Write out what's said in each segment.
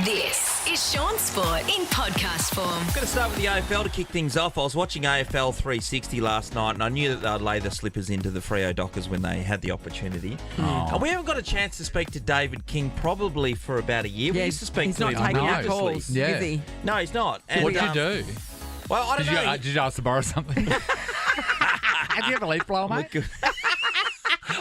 This is Shaun Sport in podcast form. I'm going to start with the AFL to kick things off. I was watching AFL 360 last night and I knew that they'd lay the slippers into the Freo Dockers when they had the opportunity. And we haven't got a chance to speak to David King probably for about a year. We used to speak he's to not him taking our religiously. calls, is he? No, he's not. And, What did you do? Well, I don't know. Did you ask to borrow something? Did you have a leaf blower, mate?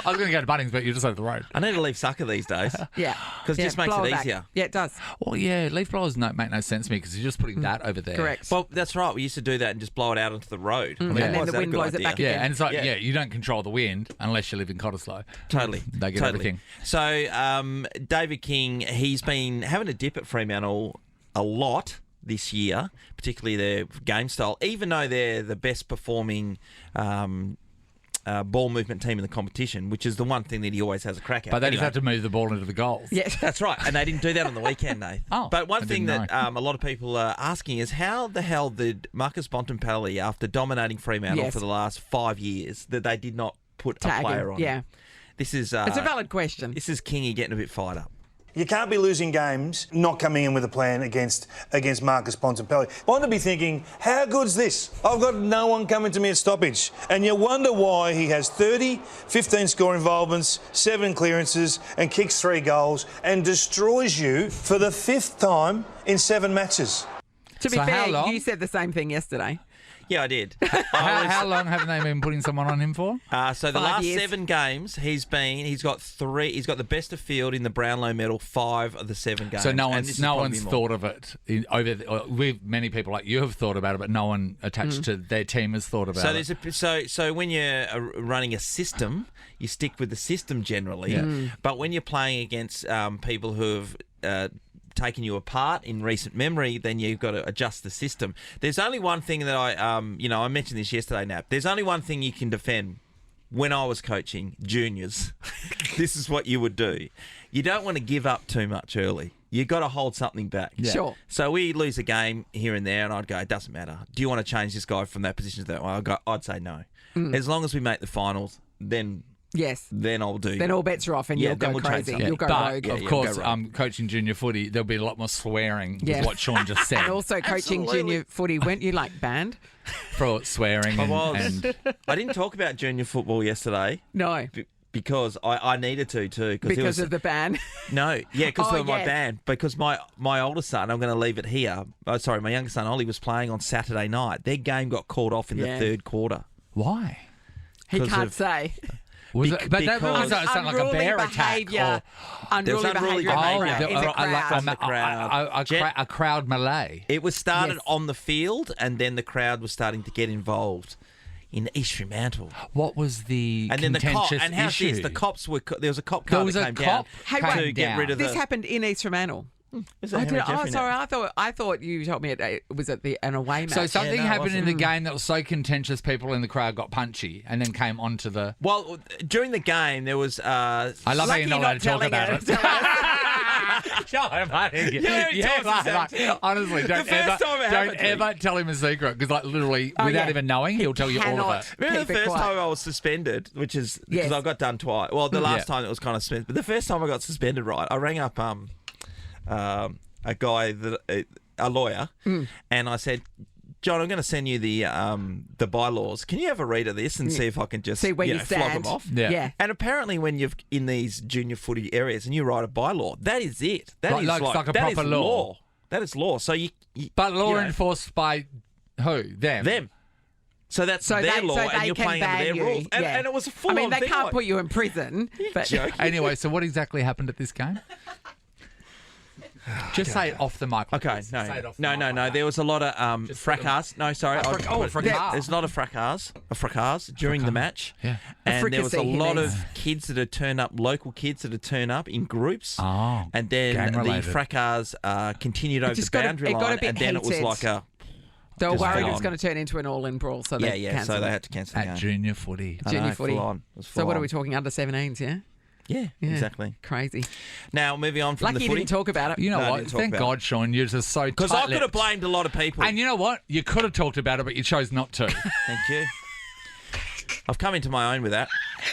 I was going to go to Bunnings, but you're just over the road. I need a leaf sucker these days. Yeah. Because it just makes blow it back. easier. Yeah, it does. Well, yeah, leaf blowers make no sense to me because you're just putting that over there. Correct. Well, that's right. We used to do that and just blow it out onto the road. I mean, And then why is the that a wind good blows it idea? back Yeah, again. and it's like, Yeah. you don't control the wind unless you live in Cottesloe. Totally. They get totally. everything. So, David King, he's been having a dip at Fremantle a lot this year, particularly their game style, even though they're the best performing ball movement team in the competition, which is the one thing that he always has a crack at. But they Anyway, just have to move the ball into the goals. Yes. That's right, and they didn't do that on the weekend, Nate. Oh, but one I thing didn't that know. a lot of people are asking is how the hell did Marcus Bontompelli, after dominating Fremantle Yes. for the last 5 years, that they did not put a Tag player him. on? Yeah. This is It's a valid question. This is Kingy getting a bit fired up. You can't be losing games, not coming in with a plan against Marcus Bontompelli. I want to be thinking, how good's this? I've got no one coming to me at stoppage. And you wonder why he has 30, 15 score involvements, 7 clearances and kicks 3 goals and destroys you for the 5th time in 7 matches. To be So how fair, long? you said the same thing yesterday. Yeah, I did. How long haven't they been putting someone on him for? So the 5 last years. 7 games, he's got the best of field in the Brownlow medal 5 of the 7 games. So no And one's this is probably more. thought of it. Many people like you have thought about it, but no one attached to their team has thought about So it. so when you're running a system, you stick with the system generally. But when you're playing against people who have taken you apart in recent memory, then you've got to adjust the system. There's only one thing that I mentioned this yesterday, Nap. There's only one thing you can defend. When I was coaching juniors, this is what you would do. You don't want to give up too much early. You've got to hold something back. Yeah. Sure. So we lose a game here and there, and I'd go, it doesn't matter. Do you want to change this guy from that position to that one? I'd say no. As long as we make the finals, then Yes. I'll do. Then all bets are off and Yeah, you'll then go we'll change crazy. something. You'll go but rogue. of Yeah, course, go rogue. coaching junior footy, there'll be a lot more swearing Yeah. with what Shaun just said. And also coaching junior footy, weren't you like banned? For swearing I and, was. and I didn't talk about junior football yesterday No. because I needed to too. Because of the ban. No, yeah, because Oh, of my yes. band. Because my older son, I'm going to leave it here. Oh, sorry, my younger son Ollie was playing on Saturday night. Their game got called off in Yeah. the 3rd quarter. why? He 'Cause can't of- say. Was it? But that because- was sound like a bear attack. behaviour. Unruly unruly behaviour behaviour. in the crowd. From the crowd. A crowd melee. It was started Yes. on the field, and then the crowd was starting to get involved in East Fremantle. What was the And then contentious and how's issue? this? The cops were. There was a cop car There was that a came cop down came to get down. rid of This the. happened in East Fremantle. Was that I did, Henry Jeffrey now? sorry, I thought you told me it was at an away match. So something Yeah, no, it happened in the wasn't. game that was so contentious, people in the crowd got punchy, and then came onto the. Well, during the game, there was. I love how you're not allowed to talk about it. Shut up, mate. Honestly, don't first time it happened to me. ever tell him a secret because, like, literally, Oh, without yeah. even knowing, he'll tell you all of cannot. it. Remember Keep the it first quiet. time I was suspended, which is because Yes. I got done twice. Well, the last Yeah. time it was kind of suspended, but the first time I got suspended, right? I rang up a guy a lawyer, and I said, John, I'm going to send you the bylaws. Can you have a read of this and see if I can just See where you flog stand. them off? Yeah. And apparently, when you're in these junior footy areas and you write a bylaw, that is it. That is Like a that is proper law. That is law. So you But law you know, enforced by who? Them. So that's So their they, law, so and they you're can playing under ban their you. rules. And, Yeah. and it was a full-on I mean, they thing. can't like, put you in prison, but joking. Anyway, so what exactly happened at this game? Just say it off the mic. Okay, please. Say it off the no. mic. There was a lot of fracas. No, sorry. fracas. There's not a fracas during the match. Yeah. And there was a fricassee, he lot means. of kids that had turned up, local kids that had turned up in groups. Oh, And then the gang-related. fracas continued over the just got a- boundary it got a line, bit and then it was heated. like a they were Just worried full it was on. going to turn into an all-in brawl, so they So cancelled they it. had to cancel the At game. junior footy. I Junior know, footy. full on. It was So full what are on. we talking, under 17s, yeah? Yeah, Yeah. exactly. Crazy. Now moving on from Lucky the you footy, didn't talk about it. You know No, I what? didn't talk Thank about God, Shaun, you're just so because I could have tight-lipped. blamed a lot of people. And you know what? You could have talked about it, but you chose not to. Thank you. I've come into my own with that.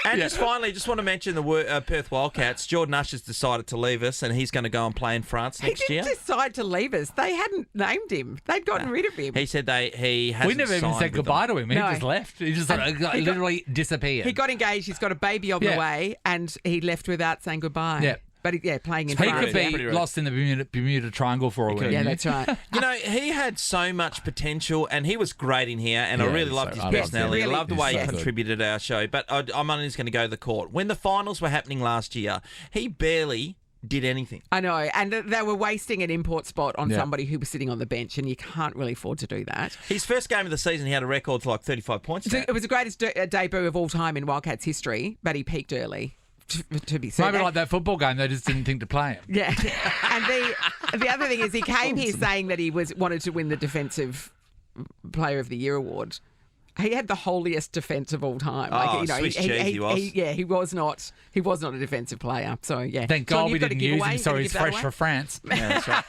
And just finally, just want to mention the Perth Wildcats. Jordan Usher's decided to leave us, and he's going to go and play in France next He year. didn't decide to leave us. They hadn't named him. They'd gotten rid of him. He said he hasn't We never even signed said with goodbye them. to him. He just left. He just literally disappeared. He got engaged. He's got a baby on the way, and he left without saying goodbye. Yeah. But playing in He France. could be lost in the Bermuda Triangle for a week. Yeah, that's right. You know, he had so much potential, and he was great in here, and I Yeah, really he's loved so his good. personality. Yes, I loved the way he's he so good. contributed to our show. But I'm only just going to go to the court. When the finals were happening last year, he barely did anything. I know, and they were wasting an import spot on Yeah. somebody who was sitting on the bench, and you can't really afford to do that. His first game of the season, he had a record for like 35 points. So it was the greatest debut of all time in Wildcats history, but he peaked early. To be said. Maybe like that football game, they just didn't think to play him. Yeah, and the other thing is he came here saying that he wanted to win the Defensive Player of the Year award. He had the holiest defence of all time. Swiss cheese he was. He was not a defensive player. So yeah, Thank John, God we you've got didn't to give use away. him, so Gonna he's give that fresh away? for France. Yeah, that's right.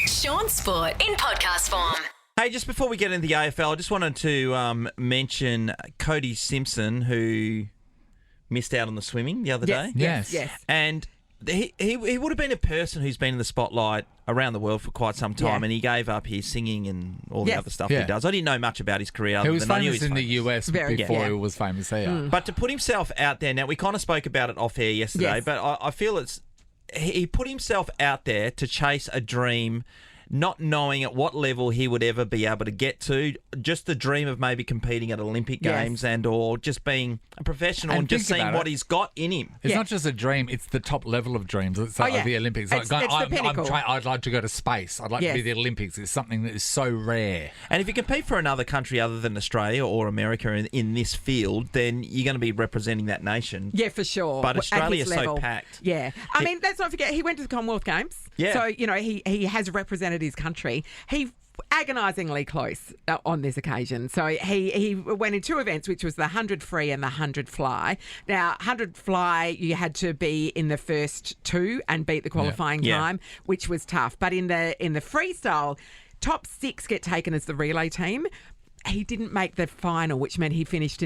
Shaun Sport in podcast form. Hey, just before we get into the AFL, I just wanted to mention Cody Simpson, who missed out on the swimming the other day. Yes. And he would have been a person who's been in the spotlight around the world for quite some time, Yeah. and he gave up his singing and all the Yes. other stuff Yeah. he does. I didn't know much about his career He other was than I knew famous he's in the famous. US Very, before yeah. he was famous here. But to put himself out there, now we kind of spoke about it off air yesterday, Yes. but I feel he put himself out there to chase a dream, not knowing at what level he would ever be able to get to, just the dream of maybe competing at Olympic Yes. Games and or just being a professional and just think seeing about what it. he's got in him. It's Yeah. not just a dream; it's the top level of dreams. It's like yeah. the Olympics. It's Like, the pinnacle. I'd like to go to space. I'd like to Yes. be the Olympics. It's something that is so rare. And if you compete for another country other than Australia or America in this field, then you're going to be representing that nation. Yeah, for sure. But At Australia's his so level. packed. Yeah. I mean, let's not forget, he went to the Commonwealth Games. Yeah. So, he has represented his country. He agonisingly close on this occasion. So he went in two events, which was the 100 free and the 100 fly. Now, 100 fly, you had to be in the first two and beat the qualifying Yeah. time, which was tough. But in the freestyle, top six get taken as the relay team. He didn't make the final, which meant he finished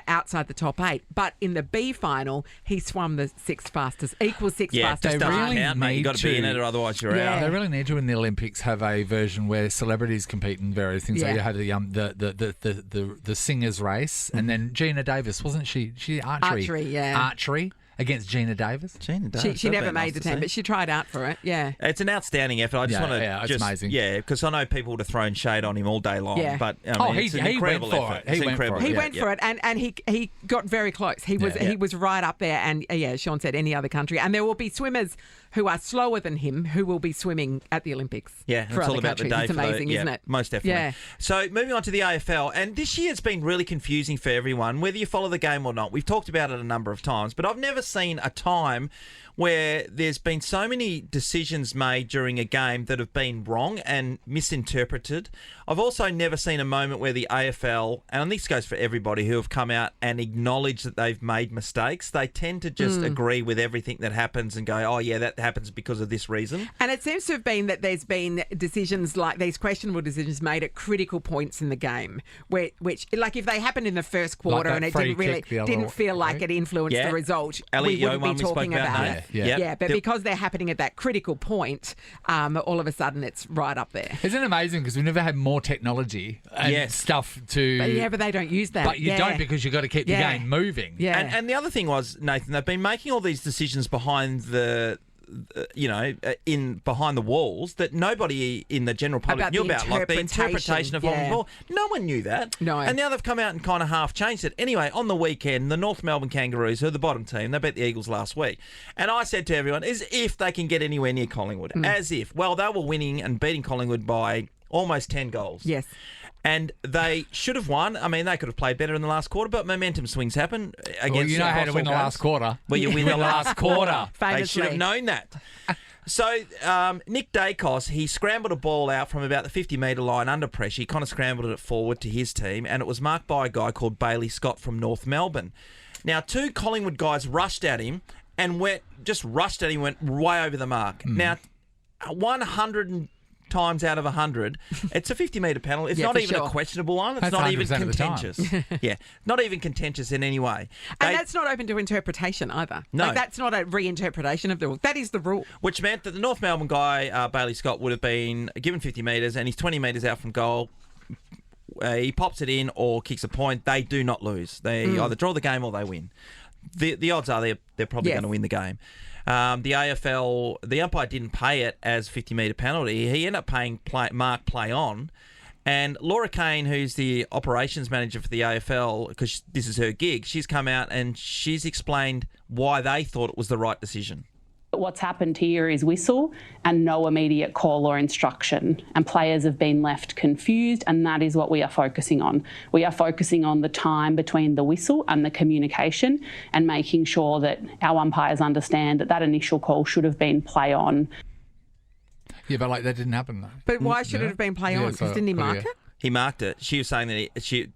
outside the top 8. But in the B final, he swam the sixth fastest, fastest Just They doesn't really count, mate. You've got to be in need it, to. or otherwise you're Yeah. out. They really need to in the Olympics have a version where celebrities compete in various things. So Yeah. you had the singers race, and then Gina Davis, wasn't she? She Archery, yeah. archery against Gina Davis. Gina does. She That'd never be nice made the to team, see. but she tried out for it. Yeah. It's an outstanding effort. I just want to, it's amazing. Yeah, because I know people would have thrown shade on him all day long. Yeah. But He it's an went incredible for effort. it. He It's went for incredible. it. He Yeah, went yeah. for it, and he got very close. He was right up there, and Shaun said any other country, and there will be swimmers who are slower than him who will be swimming at the Olympics. Yeah, for it's other all about the countries. day. It's for the- amazing, yeah, isn't it? Most definitely. Yeah. So moving on to the AFL, and this year it's been really confusing for everyone, whether you follow the game or not. We've talked about it a number of times, but I've never seen a time where there's been so many decisions made during a game that have been wrong and misinterpreted. I've also never seen a moment where the AFL, and this goes for everybody, who have come out and acknowledged that they've made mistakes. They tend to just agree with everything that happens and go, oh yeah, that happens because of this reason. And it seems to have been that there's been decisions like these questionable decisions made at critical points in the game, which like if they happened in the first quarter that and it free didn't really kick the other didn't feel like it influenced Yeah. the result, Elliot we wouldn't Yeoman, be we spoke talking about about that. it. Yeah. But because they're happening at that critical point, all of a sudden it's right up there. Isn't it amazing because we've never had more technology and Yes. stuff to. But they don't use that. But you don't because you've got to keep the Yeah. game moving. Yeah. And the other thing was, Nathan, they've been making all these decisions behind the behind the walls that nobody in the general public About knew the about, like the interpretation of interpretation, ball. No one knew that. No. And now they've come out and kind of half changed it. Anyway, on the weekend, the North Melbourne Kangaroos, who are the bottom team, they beat the Eagles last week. And I said to everyone, as if they can get anywhere near Collingwood. As if. Well, they were winning and beating Collingwood by almost 10 goals. Yes. And they should have won. I mean, they could have played better in the last quarter, but momentum swings happen against. Well, you know how to across win the all last games. quarter. Well, you win the last quarter. They Famously. should have known that. So Nick Dacos, he scrambled a ball out from about the 50-metre line under pressure. He kind of scrambled it forward to his team, and it was marked by a guy called Bailey Scott from North Melbourne. Now, two Collingwood guys rushed at him and went way over the mark. Now, 100 times out of 100, it's a 50-metre penalty. It's Yeah, not for even sure. a questionable one. It's That's not even 100% of the time. contentious. Yeah, not even contentious in any way. And that's not open to interpretation either. No. Like, that's not a reinterpretation of the rule. That is the rule. Which meant that the North Melbourne guy, Bailey Scott, would have been given 50 metres and he's 20 metres out from goal. He pops it in or kicks a point. They do not lose. They either draw the game or they win. The odds are they're probably Yes. going to win the game. The AFL, the umpire didn't pay it as 50-metre penalty. He ended up paying mark play on. And Laura Kane, who's the operations manager for the AFL, because this is her gig, she's come out and she's explained why they thought it was the right decision. What's happened here is whistle and no immediate call or instruction, and players have been left confused, and that is what we are focusing on. We are focusing on the time between the whistle and the communication and making sure that our umpires understand that initial call should have been play on. Yeah, but that didn't happen though. But why should it have been play on? Because didn't he mark it? He marked it. She was saying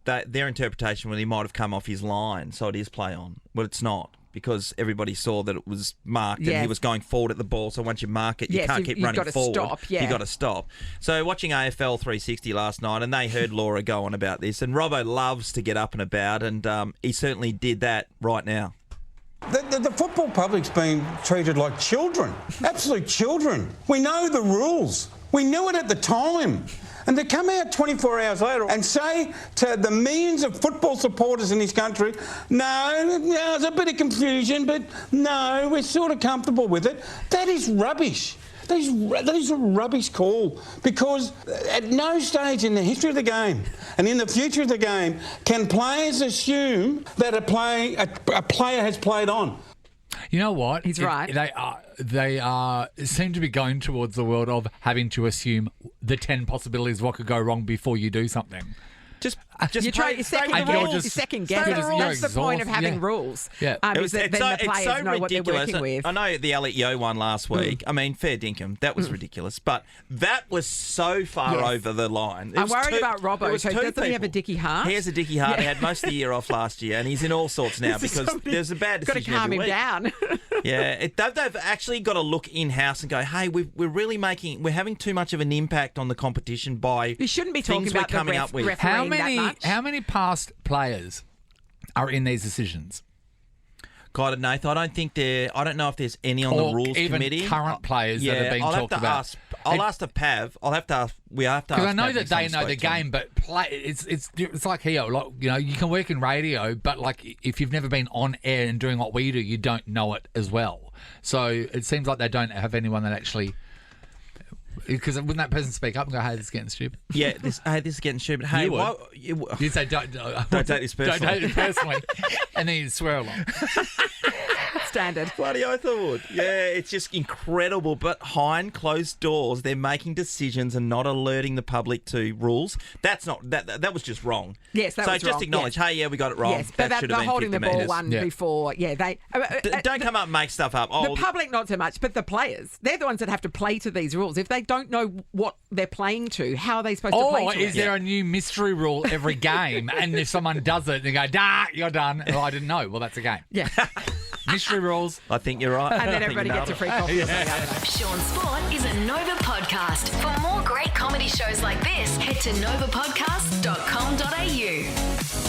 that their interpretation was he might have come off his line, so it is play on. But it's not, because everybody saw that it was marked and he was going forward at the ball. So once you mark it, you can't keep running forward. Stop, yeah. You've got to stop. So watching AFL 360 last night, and they heard Laura go on about this, and Robbo loves to get up and about, and he certainly did that right now. The football public's been treated like children, absolute children. We know the rules. We knew it at the time. And to come out 24 hours later and say to the millions of football supporters in this country, no, there's a bit of confusion, but no, we're sort of comfortable with it, that is rubbish. That is a rubbish call, because at no stage in the history of the game and in the future of the game can players assume that a player has played on. You know what? He's right. They seem to be going towards the world of having to assume the 10 possibilities what could go wrong before you do something. Just You try your second and you're guess. just- You second guess. you're That's the point of exhausted. having Yeah. rules. Yeah. Is that then the players know what they're working with. I know the Elliot Yeo one last week. I mean, fair dinkum. That was ridiculous. But that was so far Yes. over the line. I'm worried about Robbo. So doesn't he have a dicky heart? He has a dicky heart. He had most of the year off last year, and he's in all sorts now because there's a bad Got to decision calm every him week. down. Yeah, they've actually got to look in-house and go, hey, we're having too much of an impact on the competition by You shouldn't be talking things about we're coming up with. refereeing that much. How many past players are in these decisions? God, Nath, I don't know if there's any on the rules even committee. current players that are being I'll talked have to about. Ask, I'll ask the Pav. We have to ask Because I know Pav that next time they we know the spoke to him. game, but it's like here, you can work in radio, but if you've never been on air and doing what we do, you don't know it as well. So it seems like they don't have anyone that actually. Because wouldn't that person speak up and go, "Hey, this is getting stupid"? Yeah, this is getting stupid. Hey, You would. why, You'd say, "Don't take this personally." Don't take it personally," and then you'd swear along. Standard. Bloody oath I would. Yeah, it's just incredible. But behind closed doors, they're making decisions and not alerting the public to rules. That's not that was just wrong. Yes, that so was just wrong. acknowledge, Yes. hey, yeah, we got it wrong. Yes, but that should the have been holding 50 the ball metres. one Yeah. before. Yeah, they Don't come up and make stuff up. The public, not so much, but the players. They're the ones that have to play to these rules. If they don't know what they're playing to, how are they supposed to play Or to is it? there a new mystery rule every game? And if someone does it, they go, "Dah, you're done." Oh, I didn't know. Well, that's a game. Yeah. Mystery rules. I think you're right. And I then think everybody you gets a nailed free coffee or something. I don't know. Shaun Sport is a Nova podcast. For more great comedy shows like this, head to novapodcast.com.au.